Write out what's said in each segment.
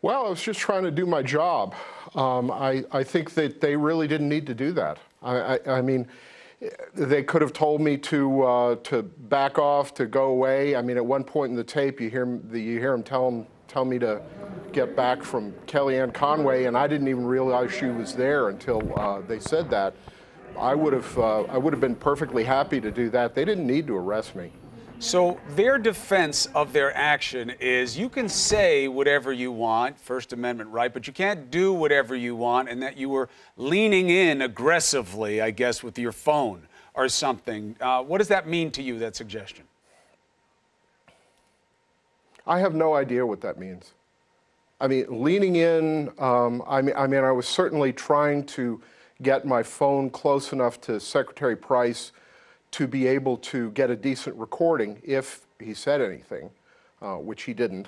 Well, I was just trying to do my job. I think that they really didn't need to do that. I mean, they could have told me to back off, to go away. I mean, at one point in the tape, you hear him tell me to get back from Kellyanne Conway, and I didn't even realize she was there until they said that. I would have been perfectly happy to do that. They didn't need to arrest me. So their defense of their action is you can say whatever you want, First Amendment right, but you can't do whatever you want, and that you were leaning in aggressively, I guess, with your phone or something. What does that mean to you, that suggestion? I have no idea what that means. I mean, leaning in, I mean, I was certainly trying to get my phone close enough to Secretary Price to be able to get a decent recording if he said anything, which he didn't.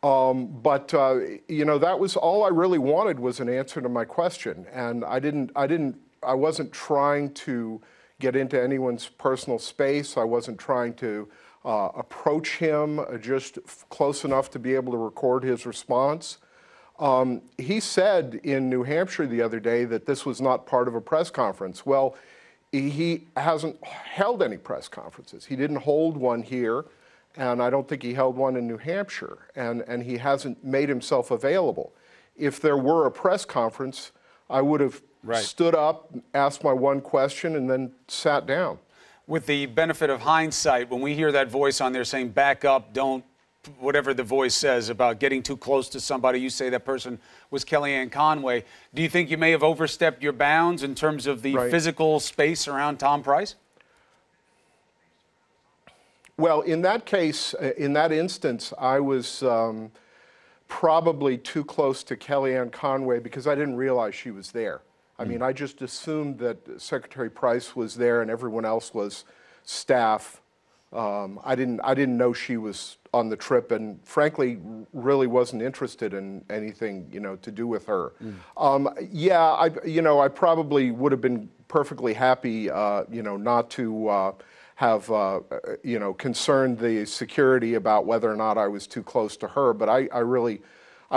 You know, that was all I really wanted, was an answer to my question. And I wasn't trying to get into anyone's personal space. I wasn't trying to approach him just close enough to be able to record his response. He said in New Hampshire the other day that this was not part of a press conference. Well, he hasn't held any press conferences. He didn't hold one here, and I don't think he held one in New Hampshire, and he hasn't made himself available. If there were a press conference, I would have stood up, asked my one question, and then sat down. With the benefit of hindsight, when we hear that voice on there saying, back up, don't, whatever the voice says about getting too close to somebody, you say that person was Kellyanne Conway. Do you think you may have overstepped your bounds in terms of the physical space around Tom Price? Well, in that case, in that instance, I was probably too close to Kellyanne Conway because I didn't realize she was there. I mean, I just assumed that Secretary Price was there and everyone else was staff. I didn't know she was on the trip, and frankly, really wasn't interested in anything, you know, to do with her. Yeah, I probably would have been perfectly happy, you know, not to have, you know, concerned the security about whether or not I was too close to her. But I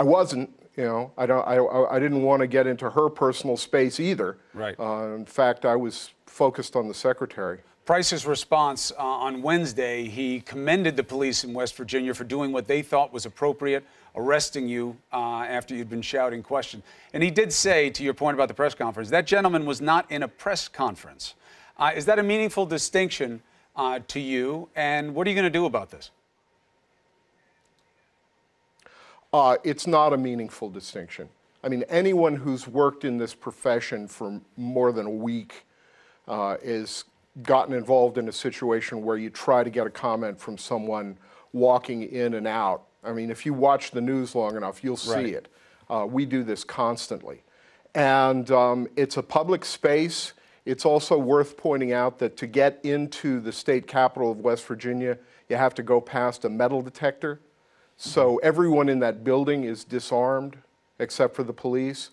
wasn't. You know, I didn't want to get into her personal space either. Right. In fact, I was focused on the secretary. Price's response on Wednesday, he commended the police in West Virginia for doing what they thought was appropriate, arresting you after you'd been shouting questions. And he did say, to your point about the press conference, that gentleman was not in a press conference. Is that a meaningful distinction to you? And what are you going to do about this? It's not a meaningful distinction. I mean, anyone who's worked in this profession for more than a week is gotten involved in a situation where you try to get a comment from someone walking in and out. I mean, if you watch the news long enough, you'll see it. We do this constantly. And it's a public space. It's also worth pointing out that to get into the state capitol of West Virginia, you have to go past a metal detector. So everyone in that building is disarmed except for the police.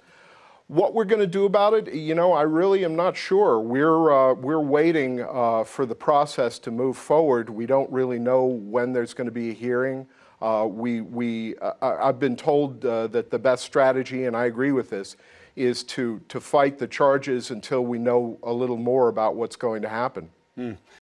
What we're going to do about it, you know, I really am not sure. We're waiting for the process to move forward. We don't really know when there's going to be a hearing. I've been told that the best strategy, and I agree with this, is to fight the charges until we know a little more about what's going to happen.